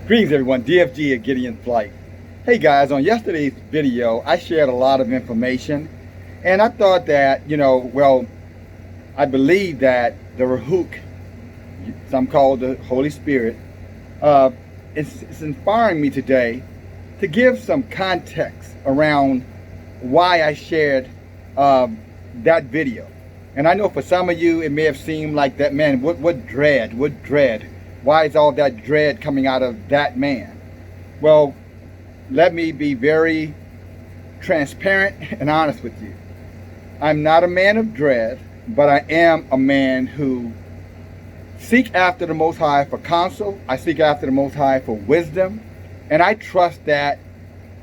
Greetings everyone, DFG at Gideon Flight. Hey guys, on yesterday's video, I shared a lot of information and I thought that, I believe that the Ruach, some call the Holy Spirit, it's inspiring me today to give some context around why I shared that video. And I know for some of you, it may have seemed like that, man, what dread. Why is all that dread coming out of that man? Well, let me be very transparent and honest with you. I'm not a man of dread, but I am a man who seek after the Most High for counsel. I seek after the Most High for wisdom. And I trust that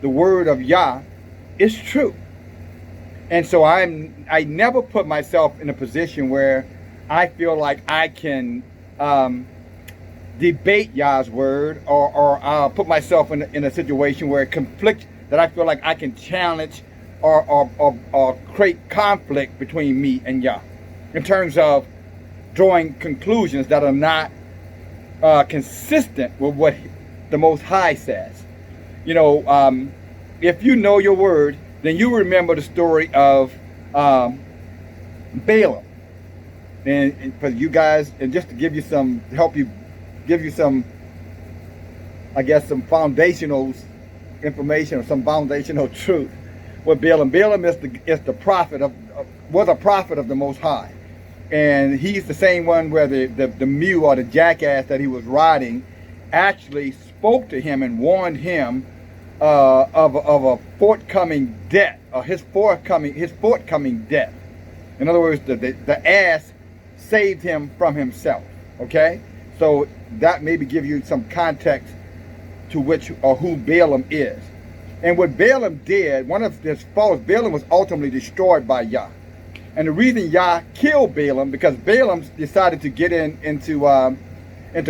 the word of Yah is true. And so I never put myself in a position where I feel like I can debate Yah's word or put myself in a situation where it conflicts, that I feel like I can challenge or create conflict between me and Yah in terms of drawing conclusions that are not consistent with what the Most High says. If you know your word, then you remember the story of Balaam. And for you guys, and just to give you some, give you some, I guess, some foundational information or some foundational truth with Balaam. Balaam is the prophet was a prophet of the Most High. And he's the same one where the mule or the jackass that he was riding actually spoke to him and warned him of a forthcoming death, or his forthcoming death. In other words, the ass saved him from himself. Okay, so that maybe give you some context to which or who Balaam is. And what Balaam did, one of his faults, Balaam was ultimately destroyed by Yah. And the reason Yah killed Balaam, because Balaam decided to get into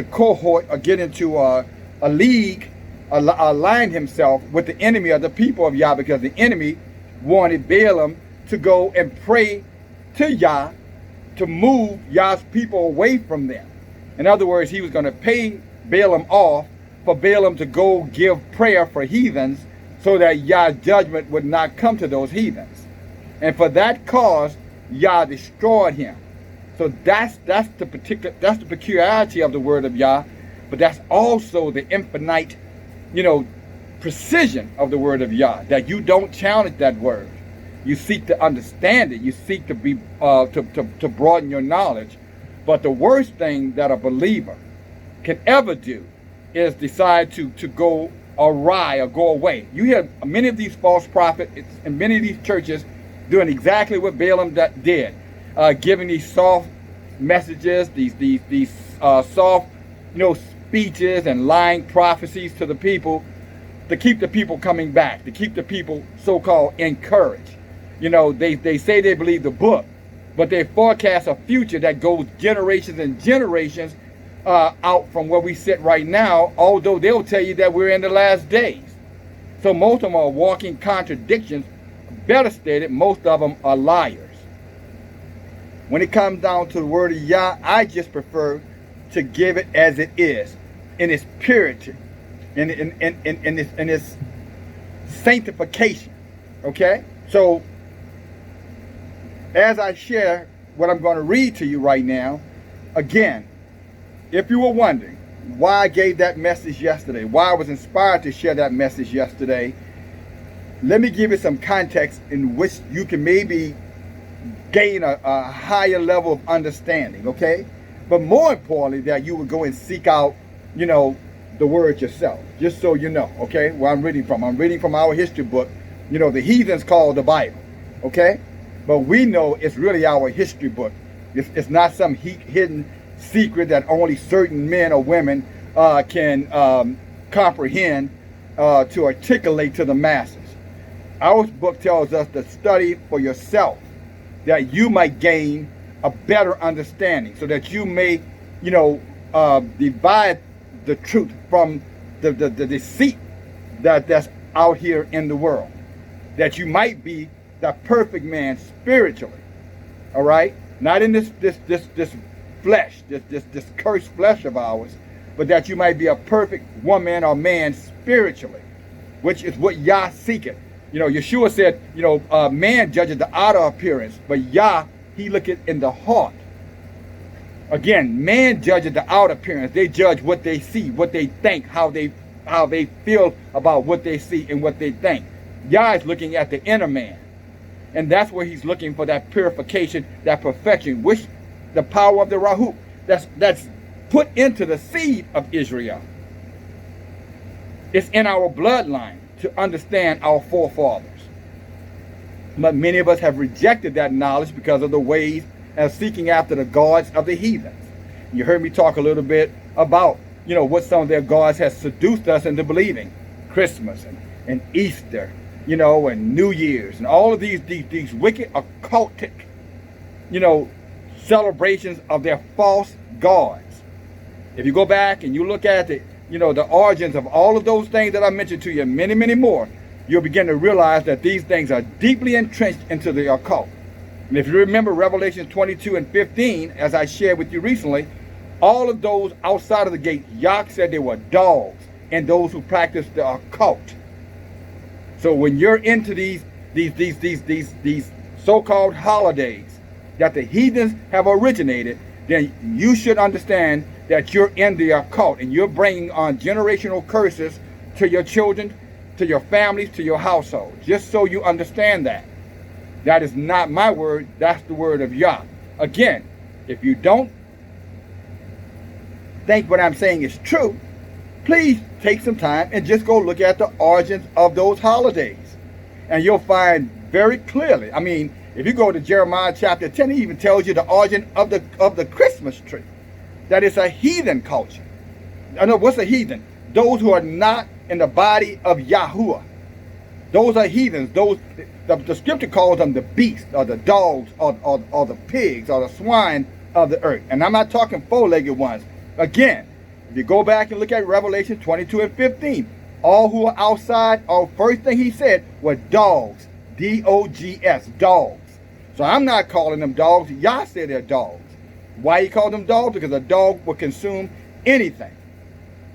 cohort, or get into a league, align himself with the enemy of the people of Yah, because the enemy wanted Balaam to go and pray to Yah to move Yah's people away from them. In other words, he was going to pay Balaam off for Balaam to go give prayer for heathens so that Yah's judgment would not come to those heathens. And for that cause, Yah destroyed him. So that's the peculiarity of the word of Yah, but that's also the infinite, precision of the word of Yah, that you don't challenge that word. You seek to understand it. You seek to be to broaden your knowledge. But the worst thing that a believer can ever do is decide to go awry or go away. You hear many of these false prophets and many of these churches doing exactly what Balaam did, giving these soft messages, these soft, speeches and lying prophecies to the people to keep the people coming back, to keep the people so-called encouraged. They say they believe the book, but they forecast a future that goes generations and generations out from where we sit right now, although they'll tell you that we're in the last days. So most of them are walking contradictions. Better stated, most of them are liars. When it comes down to the word of Yah, I just prefer to give it as it is, in its purity, in its sanctification. Okay? So, as I share what I'm going to read to you right now, again, if you were wondering why I gave that message yesterday, why I was inspired to share that message yesterday, let me give you some context in which you can maybe gain a higher level of understanding, okay? But more importantly, that you would go and seek out, the word yourself, just so you know, okay? Where I'm reading from. I'm reading from our history book. The heathens call the Bible, okay? But we know it's really our history book. It's not some hidden secret that only certain men or women can comprehend to articulate to the masses. Our book tells us to study for yourself, that you might gain a better understanding, so that you may, divide the truth from the deceit that's out here in the world, that you might be the perfect man spiritually. All right, not in this flesh, this cursed flesh of ours, but that you might be a perfect woman or man spiritually, which is what Yah seeketh. You know, Yeshua said, you know, man judges the outer appearance, but Yah, he looketh in the heart. Again, man judges the outer appearance. They judge what they see, what they think, how they feel about what they see and what they think. Yah is looking at the inner man. And that's where he's looking for that purification, that perfection, which the power of the Rahu, that's put into the seed of Israel. It's in our bloodline to understand our forefathers. But many of us have rejected that knowledge because of the ways of seeking after the gods of the heathens. You heard me talk a little bit about, you know, what some of their gods has seduced us into believing. Christmas and Easter, you know, and New Year's, and all of these wicked occultic, you know, celebrations of their false gods. If you go back and you look at the, you know, the origins of all of those things that I mentioned to you, and many, many more, you'll begin to realize that these things are deeply entrenched into the occult. And if you remember Revelation 22 and 15, as I shared with you recently, all of those outside of the gate, Yah said they were dogs, and those who practice the occult. So when you're into these so-called holidays that the heathens have originated, then you should understand that you're in the occult and you're bringing on generational curses to your children, to your families, to your household. Just so you understand that. That is not my word, that's the word of Yah. Again, if you don't think what I'm saying is true, please take some time and just go look at the origins of those holidays. And you'll find very clearly, I mean, if you go to Jeremiah chapter 10, it even tells you the origin of the Christmas tree. That it's a heathen culture. I know, what's a heathen? Those who are not in the body of Yahuwah. Those are heathens. Those the scripture calls them the beasts, or the dogs, or the pigs, or the swine of the earth. And I'm not talking four-legged ones. Again, if you go back and look at Revelation 22 and 15, all who are outside, first thing he said were dogs. D-O-G-S, dogs. So I'm not calling them dogs. Yah said they're dogs. Why he called them dogs? Because a dog will consume anything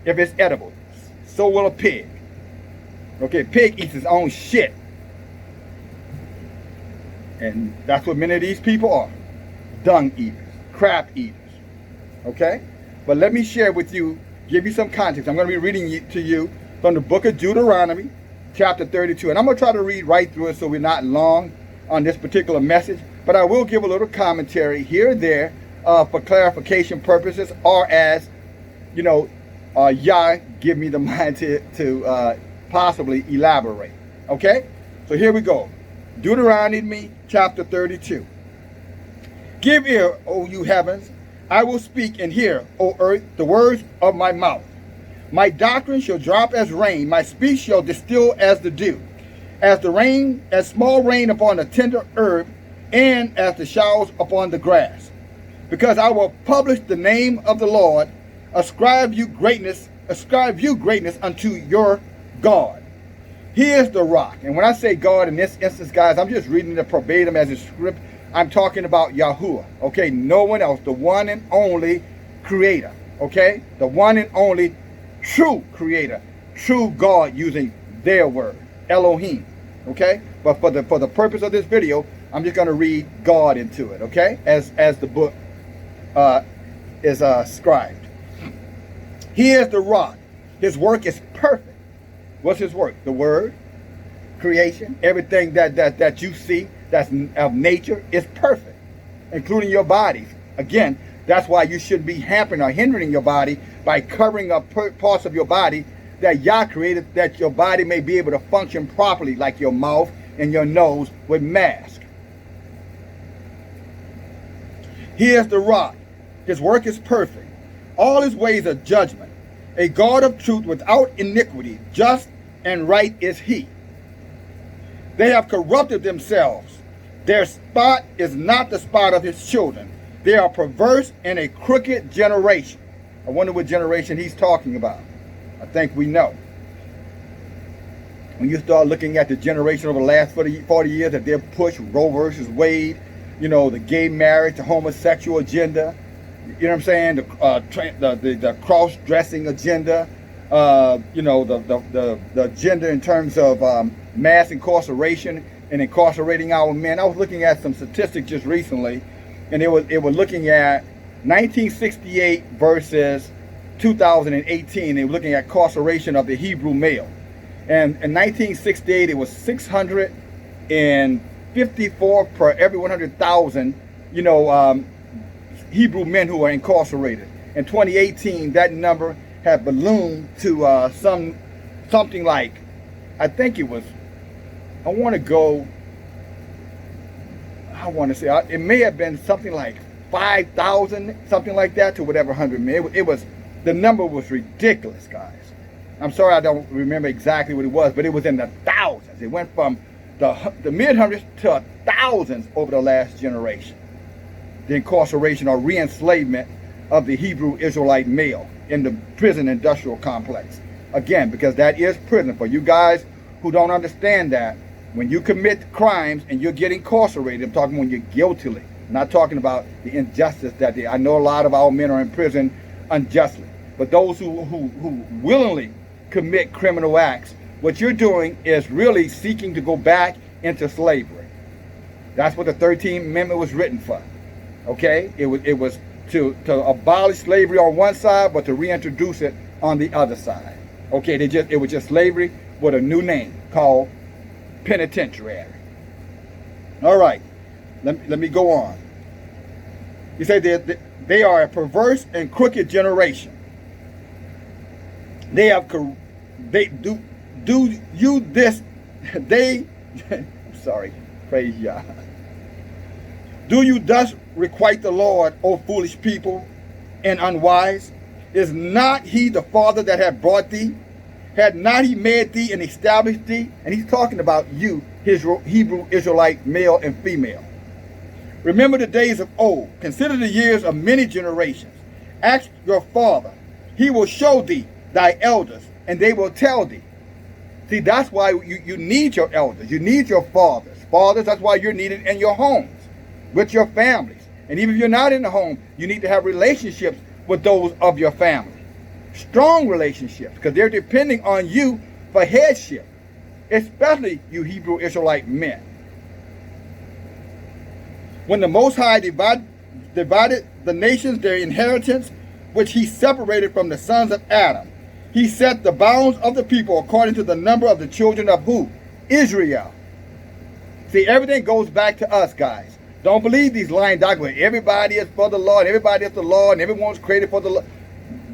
if it's edible. So will a pig. Okay, pig eats his own shit. And that's what many of these people are. Dung eaters, crap eaters. Okay? But let me share with you, give you some context. I'm going to be reading to you from the book of Deuteronomy, chapter 32. And I'm going to try to read right through it so we're not long on this particular message. But I will give a little commentary here and there for clarification purposes, or as, you know, Yah give me the mind to possibly elaborate. Okay? So here we go. Deuteronomy chapter 32. Give ear, O you heavens, I will speak, and hear, O earth, the words of my mouth. My doctrine shall drop as rain, my speech shall distill as the dew, as the rain, as small rain upon the tender herb, and as the showers upon the grass. Because I will publish the name of the Lord, ascribe you greatness unto your God. He is the rock. And when I say God in this instance, guys, I'm just reading the verbatim as a script. I'm talking about Yahuwah. Okay, no one else. The one and only creator. Okay, the one and only true creator, true God, using their word, Elohim. Okay, but for the purpose of this video, I'm just going to read God into it. Okay, as the book is scribed. He is the rock. His work is perfect. What's his work? The word, creation, everything that you see that's of nature is perfect, including your bodies. Again, that's why you shouldn't be hampering or hindering your body by covering up parts of your body that Yah created, that your body may be able to function properly, like your mouth and your nose with mask. He is the rock. His work is perfect. All his ways are judgment. A God of truth without iniquity, just and right is he. They have corrupted themselves. Their spot is not the spot of his children. They are perverse and a crooked generation. I wonder what generation he's talking about. I think we know. When you start looking at the generation over the last 40 years that they've pushed Roe versus Wade, you know, the gay marriage, the homosexual agenda, You know what I'm saying? The cross-dressing agenda. The agenda in terms of mass incarceration and incarcerating our men. I was looking at some statistics just recently, and it was looking at 1968 versus 2018. They were looking at incarceration of the Hebrew male, and in 1968 it was 654 per every 100,000. Hebrew men who are incarcerated. In 2018, that number had ballooned to something like, I think it was, it may have been something like 5,000, something like that, to whatever 100 men. The number was ridiculous, guys. I'm sorry I don't remember exactly what it was, but it was in the thousands. It went from the mid-hundreds to thousands over the last generation. The incarceration or re-enslavement of the Hebrew Israelite male in the prison industrial complex. Again, because that is prison. For you guys who don't understand that, when you commit crimes and you're getting incarcerated, I'm talking when you're guiltily. I'm not talking about the injustice I know a lot of our men are in prison unjustly. But those who willingly commit criminal acts, what you're doing is really seeking to go back into slavery. That's what the 13th Amendment was written for. Okay? It was to abolish slavery on one side, but to reintroduce it on the other side. Okay, it was just slavery with a new name called penitentiary. All right, let me go on. You say they are a perverse and crooked generation. They do you this. Sorry, praise Yah. Do you thus requite the Lord, O foolish people, and unwise? Is not he the Father that hath brought thee? Had not he made thee and established thee? And he's talking about you, his Hebrew Israelite male and female. Remember the days of old. Consider the years of many generations. Ask your father. He will show thee thy elders, and they will tell thee. See, that's why you need your elders. You need your fathers. Fathers, that's why you're needed in your homes, with your families. And even if you're not in the home, you need to have relationships with those of your family. Strong relationships, because they're depending on you for headship, especially you Hebrew Israelite men. When the Most High divided the nations their inheritance, which he separated from the sons of Adam, he set the bounds of the people according to the number of the children of who? Israel. See, everything goes back to us, guys. Don't believe these lying doctrines. Everybody is for the Lord, everybody is the Lord, and everyone's created for the Lord.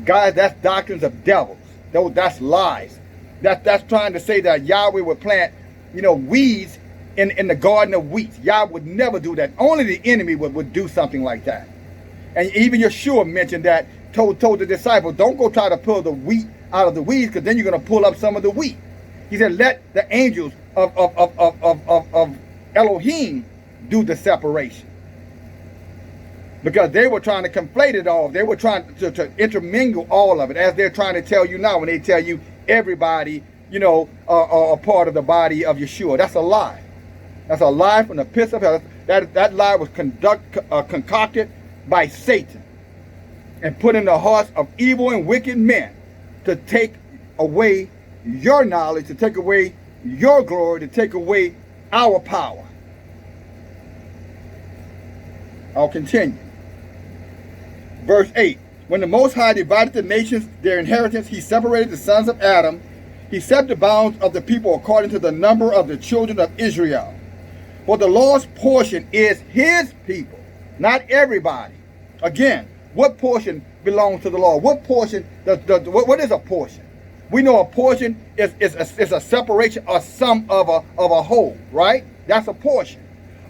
Guys, that's doctrines of devils. That's lies. That's trying to say that Yahweh would plant, weeds in the garden of wheat. Yahweh would never do that. Only the enemy would do something like that. And even Yeshua mentioned that, told the disciples, don't go try to pull the wheat out of the weeds, because then you're going to pull up some of the wheat. He said, let the angels of Elohim do the separation. Because they were trying to conflate it all. They were trying to intermingle all of it, as they're trying to tell you now when they tell you everybody, are a part of the body of Yeshua. That's a lie. That's a lie from the pits of hell. That lie was concocted by Satan and put in the hearts of evil and wicked men to take away your knowledge, to take away your glory, to take away our power. I'll continue. Verse 8. When the Most High divided the nations their inheritance, he separated the sons of Adam. He set the bounds of the people according to the number of the children of Israel. For the Lord's portion is his people, not everybody. Again, what portion belongs to the Lord? What portion, what is a portion? We know a portion is a separation or sum of a whole, right? That's a portion.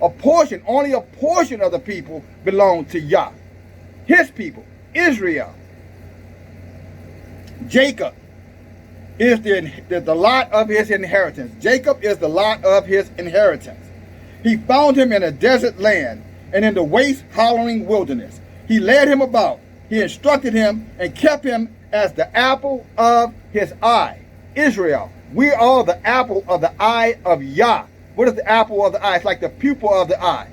A portion, only a portion of the people belong to Yah. His people, Israel. Jacob is the lot of his inheritance. Jacob is the lot of his inheritance. He found him in a desert land and in the waste howling wilderness. He led him about. He instructed him and kept him as the apple of his eye. Israel, we are the apple of the eye of Yah. What is the apple of the eye? It's like the pupil of the eye.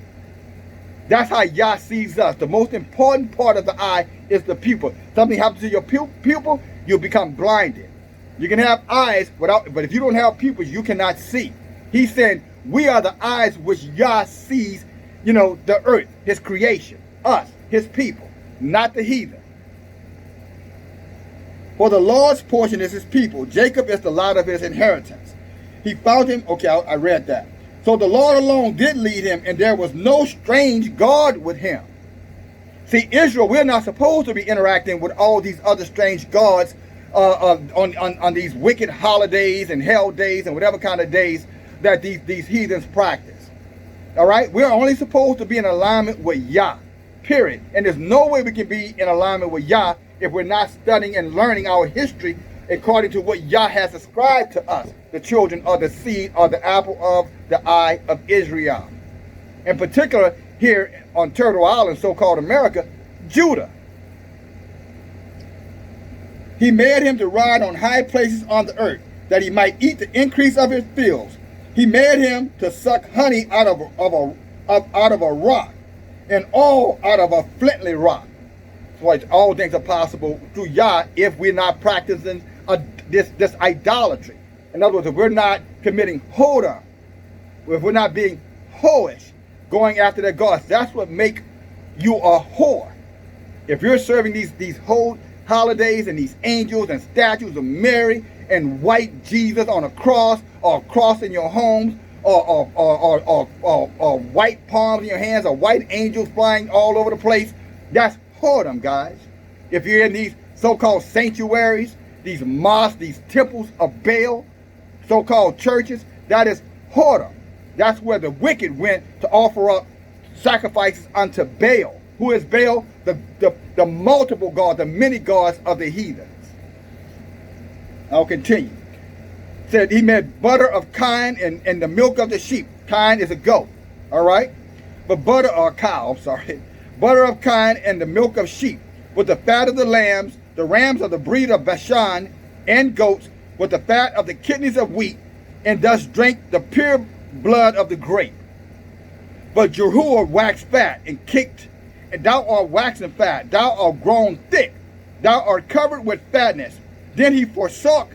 That's how Yah sees us. The most important part of the eye is the pupil. Something happens to your pupil, you'll become blinded. You can have eyes, but if you don't have pupils, you cannot see. He's saying we are the eyes which Yah sees, the earth, his creation, us, his people, not the heathen. For the Lord's portion is his people. Jacob is the lot of his inheritance. He found him. Okay, I read that. So the Lord alone did lead him, and there was no strange God with him. See, Israel, we're not supposed to be interacting with all these other strange gods on these wicked holidays and hell days and whatever kind of days that these heathens practice. All right? We're only supposed to be in alignment with Yah, period. And there's no way we can be in alignment with Yah if we're not studying and learning our history according to what Yah has ascribed to us, the children of the seed or the apple of the eye of Israel. In particular, here on Turtle Island, so-called America, Judah. He made him to ride on high places on the earth, that he might eat the increase of his fields. He made him to suck honey out of a rock, and all out of a flintly rock. So all things are possible through Yah if we're not practicing this idolatry. In other words, if we're not committing hodam, if we're not being whorish, going after their gods, that's what make you a whore. If you're serving these whole holidays and these angels and statues of Mary and white Jesus on a cross, or a cross in your homes, or white palms in your hands, or white angels flying all over the place, that's whoredom, guys. If you're in these so-called sanctuaries, these mosques, these temples of Baal, so-called churches, that is whoredom. That's where the wicked went to offer up sacrifices unto Baal. Who is Baal? The multiple gods, the many gods of the heathens. I'll continue. Said he made butter of kine and the milk of the sheep. Kine is a goat, all right? But butter, or cow, I'm sorry. Butter of kine and the milk of sheep, with the fat of the lambs, the rams of the breed of Bashan, and goats, with the fat of the kidneys of wheat, and thus drank the pure blood of the grape. But Jehuah waxed fat and kicked, and thou art waxen fat, thou art grown thick, thou art covered with fatness. Then he forsook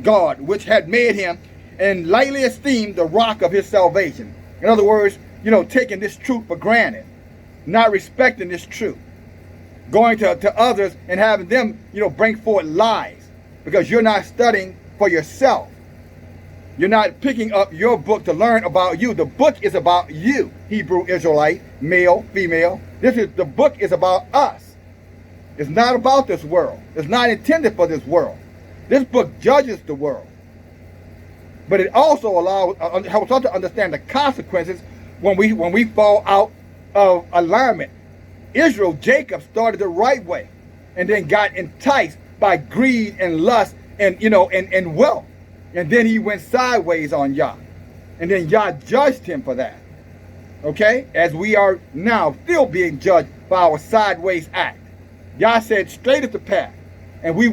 God, which had made him, and lightly esteemed the rock of his salvation. In other words, taking this truth for granted, not respecting this truth, going to others and having them, bring forth lies, because you're not studying for yourself. You're not picking up your book to learn about you. The book is about you, Hebrew Israelite, male, female. The book is about us. It's not about this world. It's not intended for this world. This book judges the world. But it also helps us to understand the consequences when we fall out of alignment. Israel, Jacob, started the right way and then got enticed by greed and lust and wealth. And then he went sideways on Yah. And then Yah judged him for that. Okay? As we are now still being judged by our sideways act. Yah said, straight is the path. And we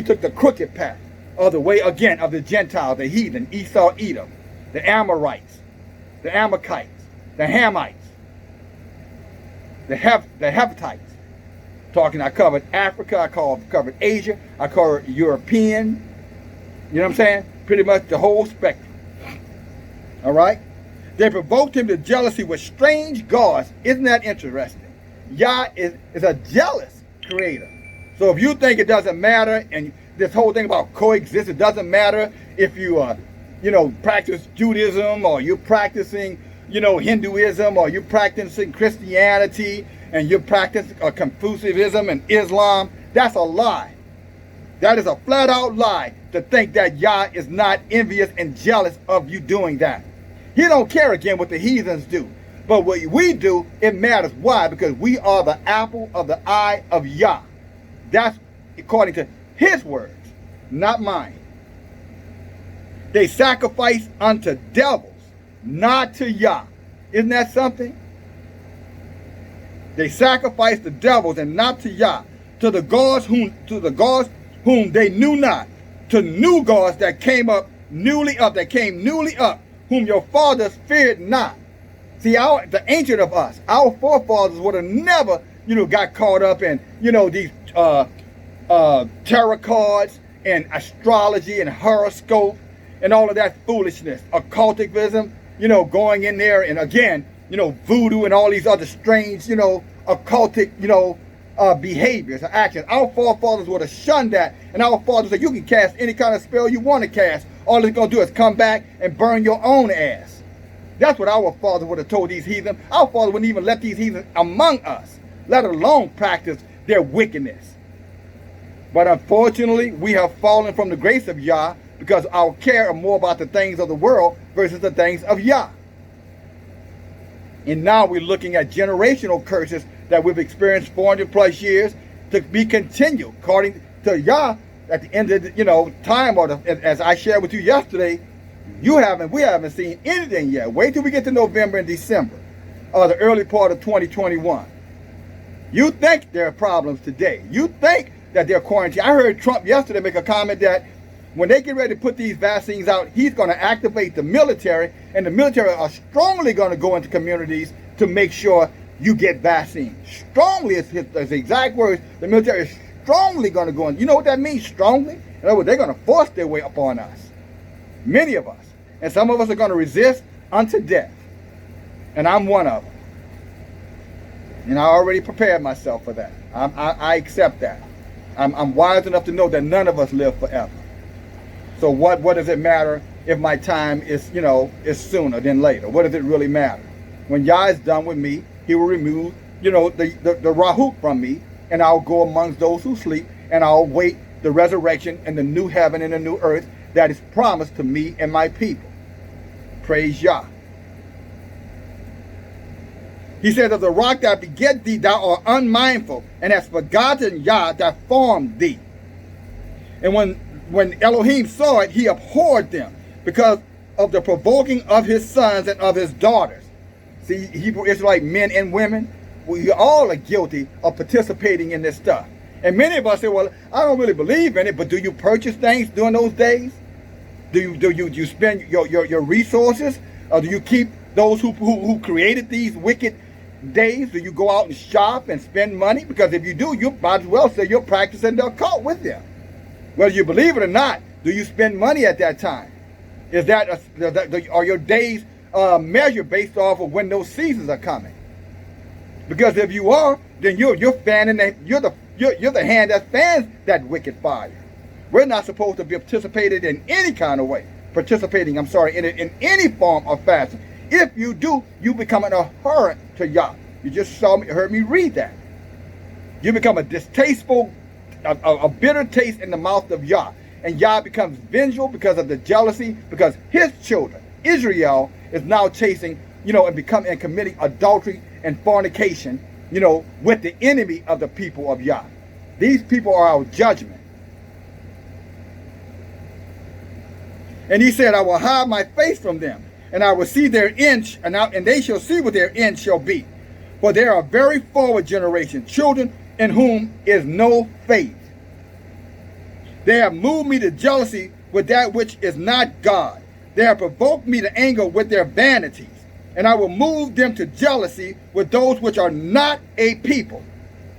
took the crooked path of the way, again, of the Gentiles, the heathen, Esau, Edom, the Amorites, the Amalekites, the Hamites, the Hepatites. I covered Africa, I covered Asia, I covered European, you know what I'm saying? Pretty much the whole spectrum. All right? They provoked him to jealousy with strange gods. Isn't that interesting? Yah is a jealous creator. So if you think it doesn't matter, and this whole thing about coexist, it doesn't matter if you, practice Judaism, or you're practicing, Hinduism, or you're practicing Christianity, and you're practicing Confucianism and Islam, that's a lie. That is a flat out lie to think that Yah is not envious and jealous of you doing that. He don't care again what the heathens do. But what we do, it matters. Why? Because we are the apple of the eye of Yah. That's according to his words, not mine. They sacrifice unto devils, not to Yah. Isn't that something? They sacrifice the devils and not to Yah, to the gods whom they knew not, to new gods that came newly up, whom your fathers feared not. See, the ancient of us, our forefathers would have never, got caught up in, these tarot cards and astrology and horoscope and all of that foolishness, occultism, going in there, and again, voodoo and all these other strange, occultic, behaviors or actions. Our forefathers would have shunned that, and our fathers said, you can cast any kind of spell you want to cast. All it's going to do is come back and burn your own ass. That's what our fathers would have told these heathen. Our father wouldn't even let these heathen among us, let alone practice their wickedness. But unfortunately, we have fallen from the grace of Yah because our care are more about the things of the world versus the things of Yah. And now we're looking at generational curses that we've experienced 400 plus years to be continued according to Yah at the end of the, time, or as I shared with you yesterday. We haven't seen anything yet. Wait till we get to November and December, or the early part of 2021. You think there are problems today. You think that they're quarantined. I heard Trump yesterday make a comment that when they get ready to put these vaccines out, he's going to activate the military, and the military are strongly going to go into communities to make sure you get vaccines. Strongly is his exact words. The military is strongly going to go in. You know what that means, strongly? In other words, they're going to force their way upon us. Many of us. And some of us are going to resist unto death. And I'm one of them. And I already prepared myself for that. I accept that. I'm wise enough to know that none of us live forever. So what does it matter if my time is, is sooner than later? What does it really matter? When Yah is done with me, he will remove, the Rahut from me, and I'll go amongst those who sleep, and I'll wait the resurrection and the new heaven and the new earth that is promised to me and my people. Praise Yah. He says, of the rock that beget thee, thou art unmindful, and hast forgotten Yah that formed thee. And when Elohim saw it, he abhorred them because of the provoking of his sons and of his daughters. See, Hebrew Israelite men and women, we all are guilty of participating in this stuff. And many of us say, well, I don't really believe in it, but do you purchase things during those days? Do you spend your resources? Or do you keep those who created these wicked days? Do you go out and shop and spend money? Because if you do, you might as well say you're practicing the occult with them. Whether you believe it or not, do you spend money at that time? Are your days measured based off of when those seasons are coming? Because if you are, then you're fanning you're the hand that fans that wicked fire. We're not supposed to be participating in any kind of way. In any form or fashion. If you do, you become an abhorrent to Yah. You just heard me read that. You become a distasteful, a bitter taste in the mouth of Yah. And Yah becomes vengeful because of the jealousy, because his children, Israel, is now chasing, and committing adultery and fornication, with the enemy of the people of Yah. These people are our judgment. And he said, I will hide my face from them, and I will see their end, and they shall see what their end shall be. For they are a very forward generation, children in whom is no faith. They have moved me to jealousy with that which is not God. They have provoked me to anger with their vanities, and I will move them to jealousy with those which are not a people.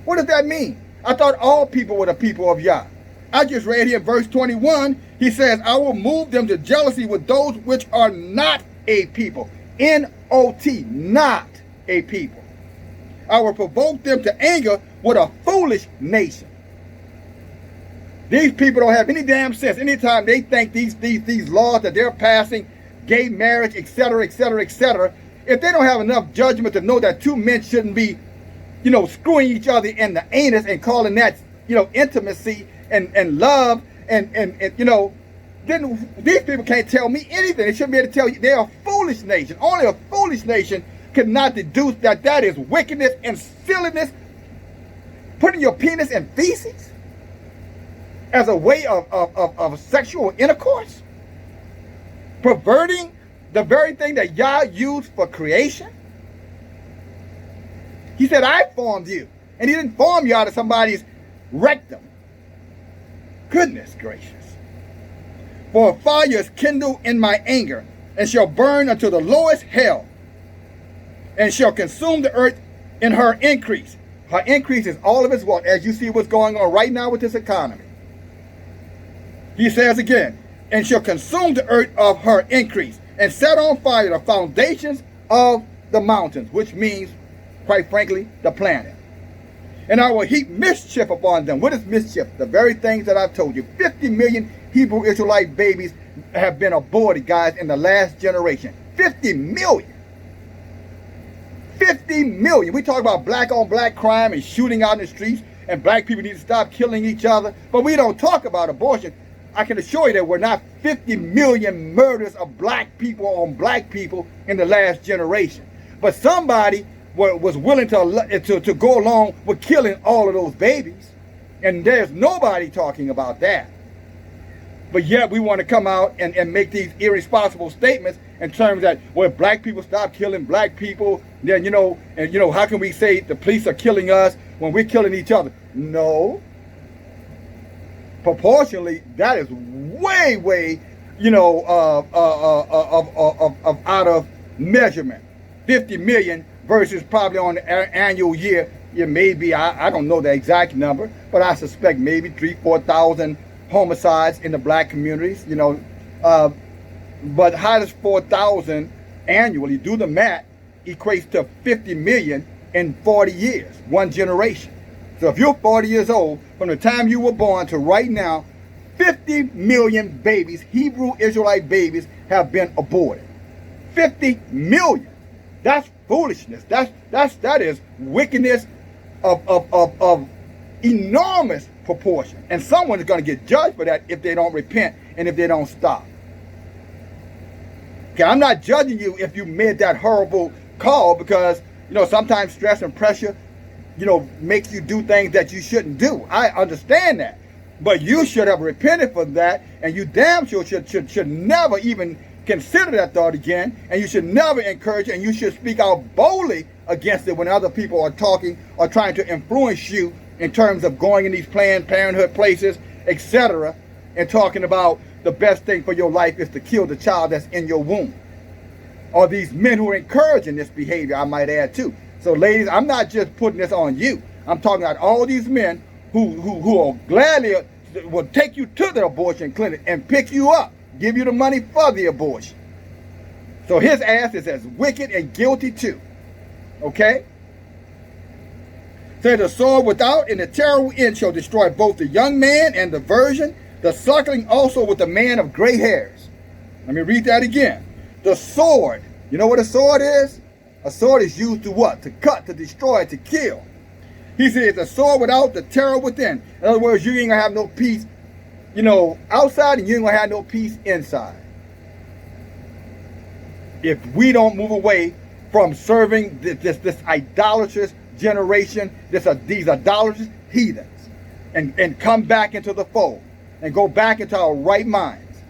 What does that mean? I thought all people were the people of Yah. I just read here in verse 21, he says, I will move them to jealousy with those which are not a people. N-O-T, not a people. I will provoke them to anger with a foolish nation. These people don't have any damn sense. Anytime they think these laws that they're passing, gay marriage, etc., etc., etc., if they don't have enough judgment to know that two men shouldn't be, screwing each other in the anus and calling that, intimacy and love and then these people can't tell me anything. They shouldn't be able to tell you. They're a foolish nation. Only a foolish nation cannot deduce that is wickedness and silliness. Putting your penis in feces as a way of sexual intercourse. Perverting the very thing that Yah used for creation. He said, I formed you. And he didn't form you out of somebody's rectum. Goodness gracious. For a fire is kindled in my anger, and shall burn unto the lowest hell. and shall consume the earth in her increase. Her increase is all of its wealth, as you see what's going on right now with this economy. He says again, and shall consume the earth of her increase, and set on fire the foundations of the mountains, which means, quite frankly, the planet. And I will heap mischief upon them. What is mischief? The very things that I've told you. 50 million Hebrew Israelite babies have been aborted, guys, in the last generation. 50 million. 50 million. We talk about black on black crime and shooting out in the streets, and black people need to stop killing each other, but we don't talk about abortion. I can assure you that we're not 50 million murders of black people on black people in the last generation. But somebody was willing to go along with killing all of those babies. And there's nobody talking about that. But yet we want to come out and make these irresponsible statements in terms that, well, if black people stop killing black people, then, how can we say the police are killing us when we're killing each other? No. Proportionally, that is way, out of measurement. 50 million versus probably on the annual year, it may be, I don't know the exact number, but I suspect maybe 3,000-4,000 homicides in the black communities, but how does 4,000 annually, do the math, equates to 50 million in 40 years, one generation. So if you're 40 years old, from the time you were born to right now, 50 million babies, Hebrew Israelite babies, have been aborted. 50 million. That's foolishness. That is wickedness of enormous proportion. And someone is going to get judged for that if they don't repent and if they don't stop. Okay, I'm not judging you if you made that horrible call, because sometimes stress and pressure makes you do things that you shouldn't do. I understand that. But you should have repented for that, and you damn sure should never even consider that thought again, and you should never encourage it, and you should speak out boldly against it when other people are talking or trying to influence you in terms of going in these Planned Parenthood places, etc., and talking about the best thing for your life is to kill the child that's in your womb. Or these men who are encouraging this behavior, I might add too. So ladies, I'm not just putting this on you. I'm talking about all these men who are gladly will take you to the abortion clinic and pick you up, give you the money for the abortion. So his ass is as wicked and guilty too. Okay? Say the sword without and the terrible end shall destroy both the young man and the virgin, the suckling also with the man of gray hairs. Let me read that again. The sword. You know what a sword is? A sword is used to what? To cut, to destroy, to kill. He says the sword without, the terror within. In other words, you ain't gonna have no peace, outside, and you ain't gonna have no peace inside. If we don't move away from serving this idolatrous generation, these idolatrous heathens, and come back into the fold and go back into our right minds,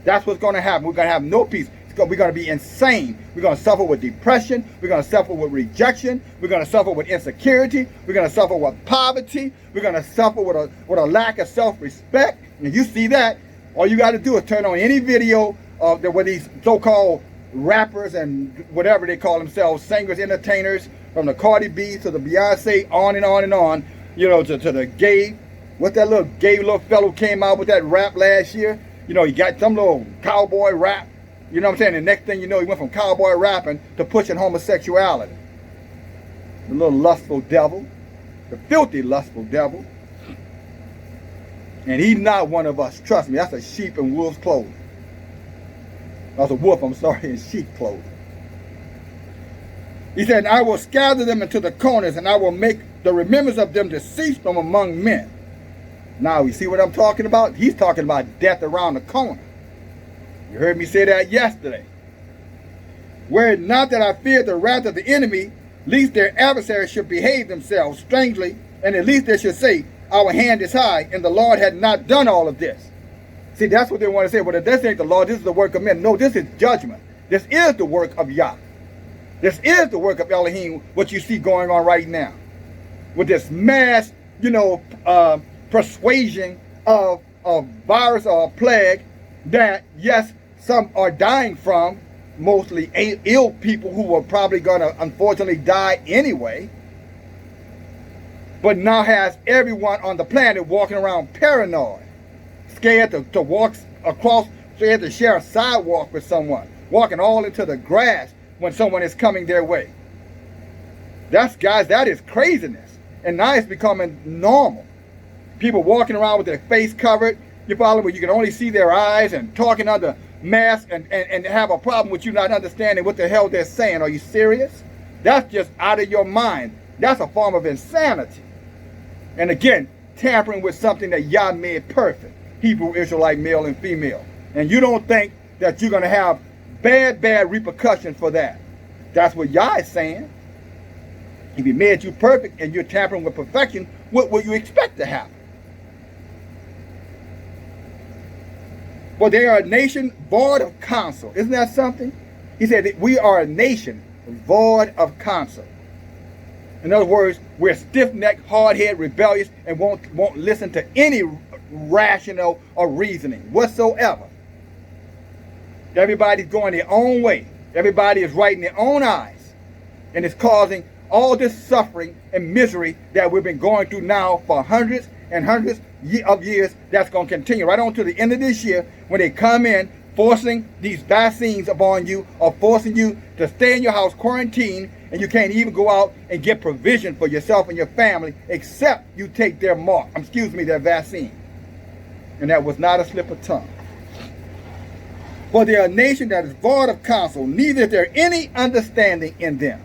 that's what's gonna happen. We're gonna have no peace. We're going to be insane. We're going to suffer with depression. We're going to suffer with rejection. We're going to suffer with insecurity. We're going to suffer with poverty. We're going to suffer with a lack of self-respect. And you see that, all you got to do is turn on any video where these so-called rappers and whatever they call themselves, singers, entertainers, from the Cardi B to the Beyonce, on and on and on, to the gay, what that little gay little fellow came out with that rap last year. He got some little cowboy rap. You know what I'm saying? The next thing you know, he went from cowboy rapping to pushing homosexuality. The little lustful devil. The filthy lustful devil. And he's not one of us. Trust me, that's a sheep in wolf's clothing. That's a wolf, I'm sorry, in sheep clothing. He said, I will scatter them into the corners, and I will make the remembrance of them to cease from among men. Now, you see what I'm talking about? He's talking about death around the corner. You heard me say that yesterday. Were it not that I feared the wrath of the enemy, lest their adversaries should behave themselves strangely, and at least they should say, our hand is high, and the Lord had not done all of this. See, that's what they want to say. Well, this ain't the Lord, this is the work of men. No, this is judgment. This is the work of Yah. This is the work of Elohim, what you see going on right now. With this mass, persuasion of a virus or a plague that, yes, some are dying from, mostly ill people who were probably going to unfortunately die anyway, but now has everyone on the planet walking around paranoid, scared to walk across, scared to share a sidewalk with someone, walking all into the grass when someone is coming their way. Guys, that is craziness. And now it's becoming normal. People walking around with their face covered, you follow me? You can only see their eyes, and talking under masks, and have a problem with you not understanding what the hell they're saying. Are you serious? That's just out of your mind. That's a form of insanity. And again, tampering with something that Yah made perfect. Hebrew, Israelite, male and female. And you don't think that you're going to have bad repercussions for that. That's what Yah is saying. If he made you perfect and you're tampering with perfection, what will you expect to happen? Well, they are a nation void of counsel. Isn't that something? He said that we are a nation void of counsel. In other words, we're stiff-necked, hard-headed, rebellious, and won't listen to any rational or reasoning whatsoever. Everybody's going their own way. Everybody is right in their own eyes. And it's causing all this suffering and misery that we've been going through now for hundreds and hundreds of years. That's going to continue right on to the end of this year, when they come in forcing these vaccines upon you, or forcing you to stay in your house quarantined, and you can't even go out and get provision for yourself and your family except you take their their vaccine. And that was not a slip of tongue. For they are a nation that is void of counsel, neither is there any understanding in them.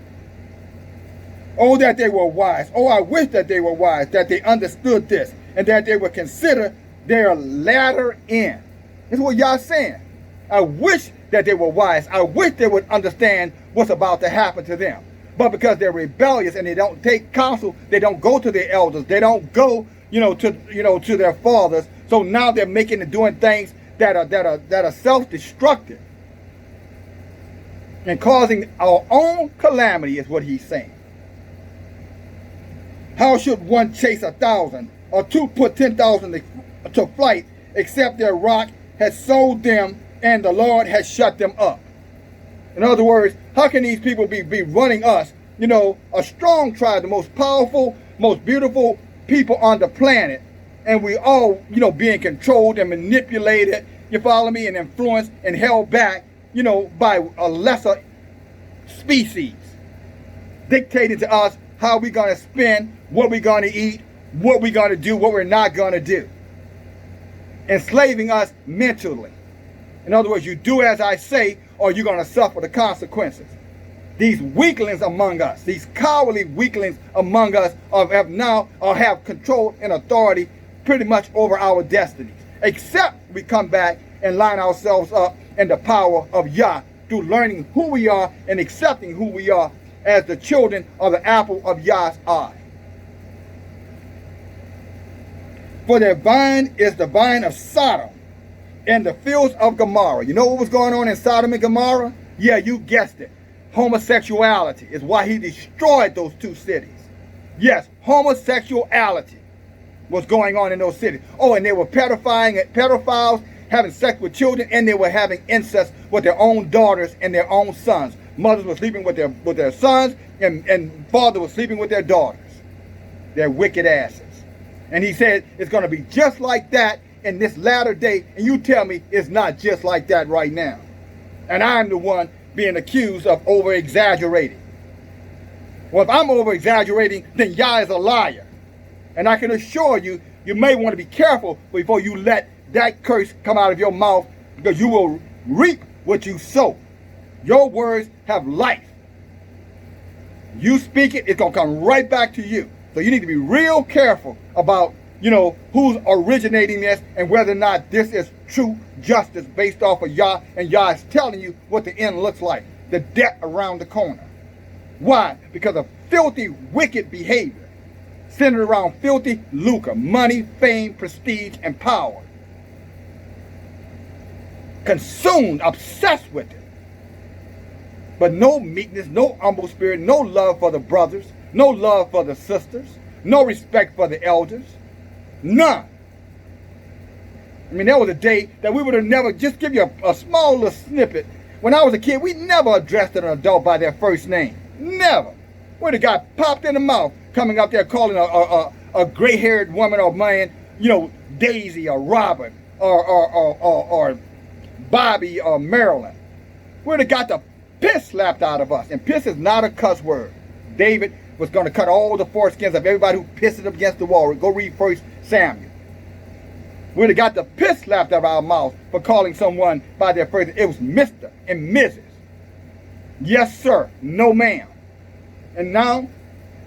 Oh, that they were wise. Oh, I wish that they were wise, that they understood this, and that they would consider their latter end. This is what y'all saying. I wish that they were wise. I wish they would understand what's about to happen to them. But because they're rebellious and they don't take counsel, they don't go to their elders, they don't go, to their fathers. So now they're making and doing things that are self-destructive and causing our own calamity, is what he's saying. How should one chase 1,000, or two put 10,000 to flight, except their rock has sold them and the Lord has shut them up? In other words, how can these people be running us, a strong tribe, the most powerful, most beautiful people on the planet, and we all, being controlled and manipulated, you follow me, and influenced and held back, by a lesser species, dictating to us how we're going to spend, what we're going to eat, what we're going to do, what we're not going to do. Enslaving us mentally. In other words, you do as I say, or you're going to suffer the consequences. These weaklings among us, these cowardly weaklings among us, have control and authority pretty much over our destinies. Except we come back and line ourselves up in the power of Yah through learning who we are and accepting who we are as the children of the apple of Yah's eye. For their vine is the vine of Sodom and the fields of Gomorrah. You know what was going on in Sodom and Gomorrah? Yeah, you guessed it. Homosexuality is why he destroyed those two cities. Yes, homosexuality was going on in those cities. Oh, and they were pedophiles, having sex with children, and they were having incest with their own daughters and their own sons. Mothers were sleeping with their sons, and fathers were sleeping with their daughters. Their wicked asses. And he said it's going to be just like that in this latter day, and you tell me it's not just like that right now. And I'm the one being accused of over-exaggerating. Well, if I'm over-exaggerating, then Yah is a liar. And I can assure you, you may want to be careful before you let that curse come out of your mouth, because you will reap what you sow. Your words have life. You speak it, it's going to come right back to you. So you need to be real careful about, who's originating this and whether or not this is true justice based off of Yah, and Yah is telling you what the end looks like, the death around the corner. Why? Because of filthy, wicked behavior centered around filthy lucre, money, fame, prestige, and power. Consumed, obsessed with it. But no meekness, no humble spirit, no love for the brothers, no love for the sisters, no respect for the elders. None. I mean, there was a day that we would have never, just give you a small little snippet, When I was a kid, we never addressed an adult by their first name. Never. When the guy popped in the mouth, coming up there calling a gray-haired woman or man, you know, Daisy or Robert or Bobby or Marilyn. We'd have got the piss slapped out of us. And piss is not a cuss word. David was going to cut all the foreskins of everybody who pissed up against the wall. Go read 1 Samuel. We'd have got the piss slapped out of our mouth for calling someone by their first name. It was Mr. and Mrs. Yes, sir. No, ma'am. And now,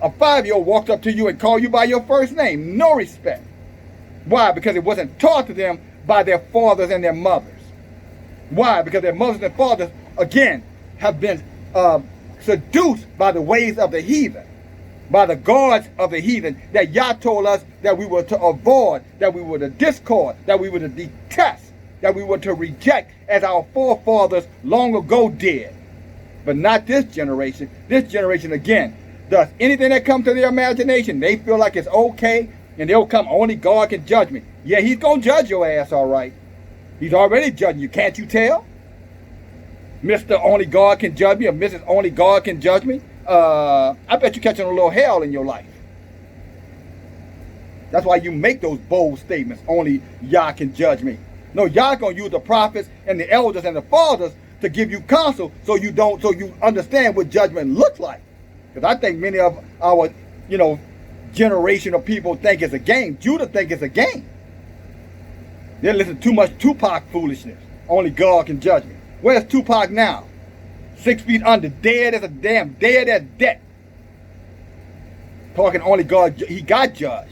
a 5-year-old walked up to you and called you by your first name. No respect. Why? Because it wasn't taught to them by their fathers and their mothers. Why? Because their mothers and fathers, again, have been seduced by the ways of the heathen, by the gods of the heathen that Yah told us that we were to avoid, that we were to discord, that we were to detest, that we were to reject, as our forefathers long ago did. But not this generation. This generation, again, does anything that comes to their imagination, they feel like it's okay, and they'll come, only God can judge me. Yeah, he's going to judge your ass, all right. He's already judging you. Can't you tell? Mr. Only God can judge me, or Mrs. Only God can judge me. I bet you're catching a little hell in your life. That's why you make those bold statements. Only Yah can judge me. No, Yah going to use the prophets and the elders and the fathers to give you counsel so you understand what judgment looks like. Because I think many of our, generation of people think it's a game. Judah think it's a game. They listen to too much Tupac foolishness. Only God can judge me. Where's Tupac now? 6 feet under, dead as a damn, dead as death. Talking only God, he got judged.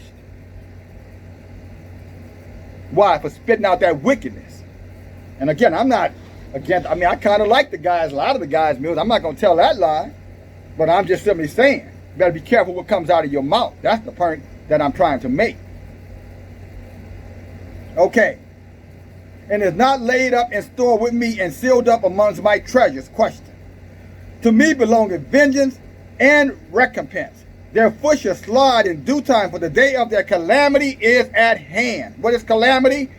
Why? For spitting out that wickedness. And again, I'm not against, I kind of like the guys, a lot of the guys' music. I'm not going to tell that lie. But I'm just simply saying, you better be careful what comes out of your mouth. That's the point that I'm trying to make. Okay. And is not laid up and stored with me and sealed up amongst my treasures. Question. To me belongeth vengeance and recompense. Their foot shall slide in due time, for the day of their calamity is at hand. What is calamity?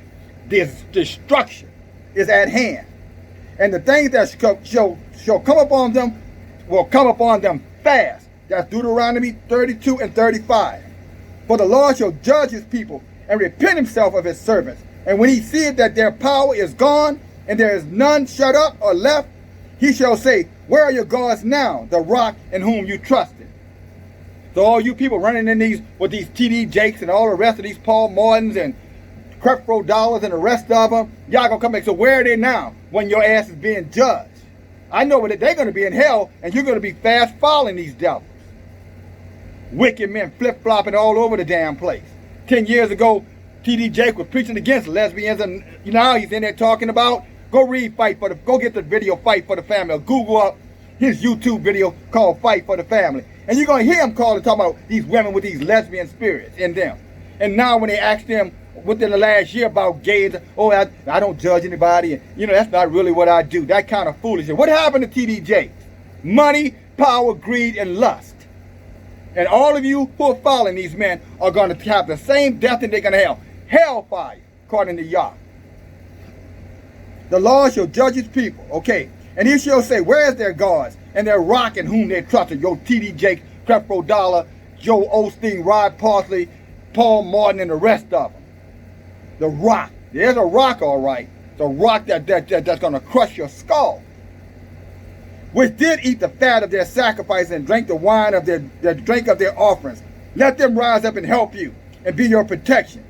This destruction is at hand. And the things that shall come upon them will come upon them fast. That's Deuteronomy 32 and 35. For the Lord shall judge his people and repent himself of his servants. And when he seeth that their power is gone, and there is none shut up or left, he shall say, where are your gods now, the rock in whom you trusted? So all you people running in these, with these T.D. Jakes and all the rest of these Paul Martins and Creflo Dollars and the rest of them, y'all gonna come back. So where are they now when your ass is being judged? I know that they're gonna be in hell, and you're gonna be fast following these devils. Wicked men flip-flopping all over the damn place. 10 years ago, T.D. Jake was preaching against lesbians, and now he's in there talking about, go get the video Fight for the Family, or Google up his YouTube video called Fight for the Family. And you're going to hear him talking about these women with these lesbian spirits in them. And now when they ask them within the last year about gays, I don't judge anybody, and that's not really what I do. That kind of foolishness. What happened to T.D. Jakes? Money, power, greed, and lust. And all of you who are following these men are going to have the same death that they're going to have. Hellfire, according to Yah. The Lord shall judge his people. Okay. And he shall say, where is their gods and their rock in whom they trusted? Yo, T.D. Jakes, Creflo Dollar, Joe Osteen, Rod Parsley, Paul Martin, and the rest of them. The rock. There's a rock, all right. The rock that's going to crush your skull. Which did eat the fat of their sacrifice and drank the wine of their drink of their offerings. Let them rise up and help you and be your protection.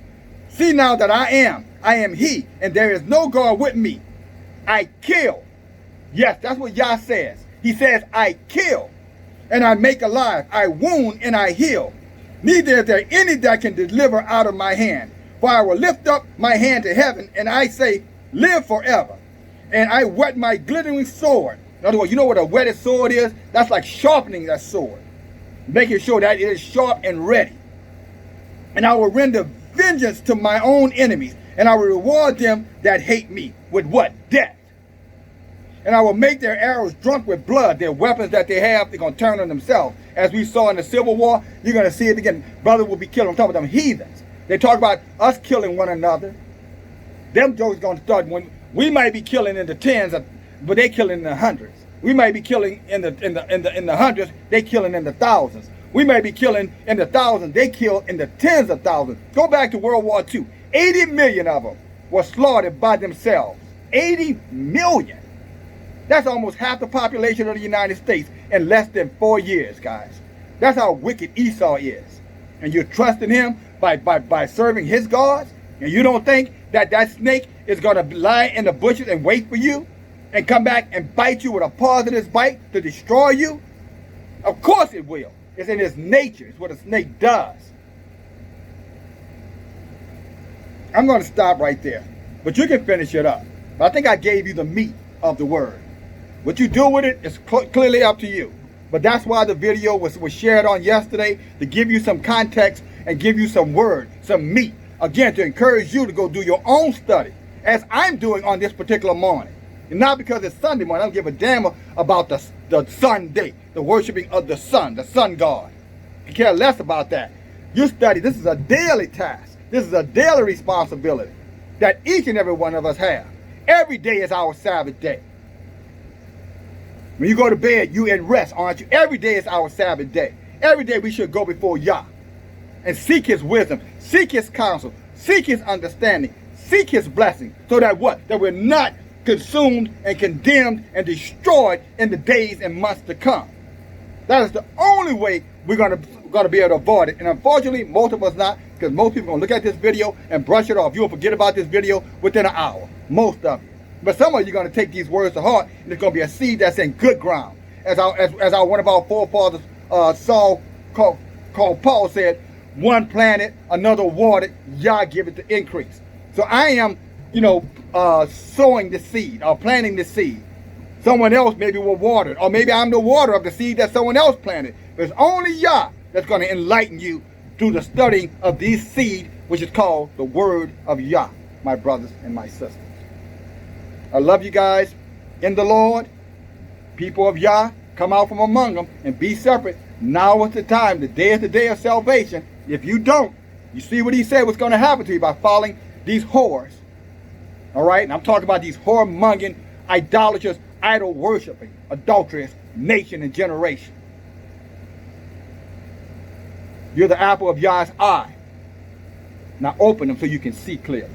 See now that I am he, and there is no God with me. I kill. Yes, that's what Yah says. He says, I kill, and I make alive. I wound, and I heal. Neither is there any that can deliver out of my hand. For I will lift up my hand to heaven, and I say, live forever. And I whet my glittering sword. In other words, you know what a whetted sword is? That's like sharpening that sword. Making sure that it is sharp and ready. And I will render vengeance to my own enemies, and I will reward them that hate me. With what? Death. And I will make their arrows drunk with blood. Their weapons that they have, they're going to turn on themselves. As we saw in the Civil War, you're going to see it again. Brother will be killed. I'm talking about them heathens. They talk about us killing one another. Them jokes going to start when we might be killing in the tens but they killing in the hundreds. We may be killing in the hundreds, they killing in the thousands. We may be killing in the thousands, they kill in the tens of thousands. Go back to World War II. 80 million of them were slaughtered by themselves. 80 million. That's almost half the population of the United States in less than 4 years, guys. That's how wicked Esau is. And you're trusting him by serving his gods? And you don't think that that snake is going to lie in the bushes and wait for you? And come back and bite you with a poisonous bite to destroy you? Of course it will. It's in its nature. It's what a snake does. I'm going to stop right there. But you can finish it up. But I think I gave you the meat of the word. What you do with it is clearly up to you. But that's why the video was shared on yesterday, to give you some context and give you some word, some meat. Again, to encourage you to go do your own study, as I'm doing on this particular morning. And not because it's Sunday morning. I don't give a damn about the sun day, the worshiping of the sun god. I care less about that. You study. This is a daily task. This is a daily responsibility that each and every one of us have. Every day is our Sabbath day. When you go to bed, you in rest, aren't you? Every day is our Sabbath day. Every day we should go before Yah and seek his wisdom, seek his counsel, seek his understanding, seek his blessing, so that what? That we're not consumed and condemned and destroyed in the days and months to come. That is the only way we're going to be able to avoid it. And unfortunately, most of us not, because most people are going to look at this video and brush it off. You'll forget about this video within an hour. Most of you. But some of you are going to take these words to heart, and it's going to be a seed that's in good ground. As one of our forefathers, called Paul said, one planted, another watered, Yah give it the increase. So I am, sowing the seed or planting the seed. Someone else maybe will water it, or maybe I'm the water of the seed that someone else planted. But it's only Yah that's going to enlighten you through the studying of these seed, which is called the word of Yah, my brothers and my sisters. I love you guys in the Lord. People of Yah, come out from among them and be separate. Now is the time. The day is the day of salvation. If you don't, you see what he said what's going to happen to you by following these whores. All right? And I'm talking about these whoremongering, idolatrous, idol-worshiping, adulterous nation and generation. You're the apple of Yah's eye. Now open them so you can see clearly.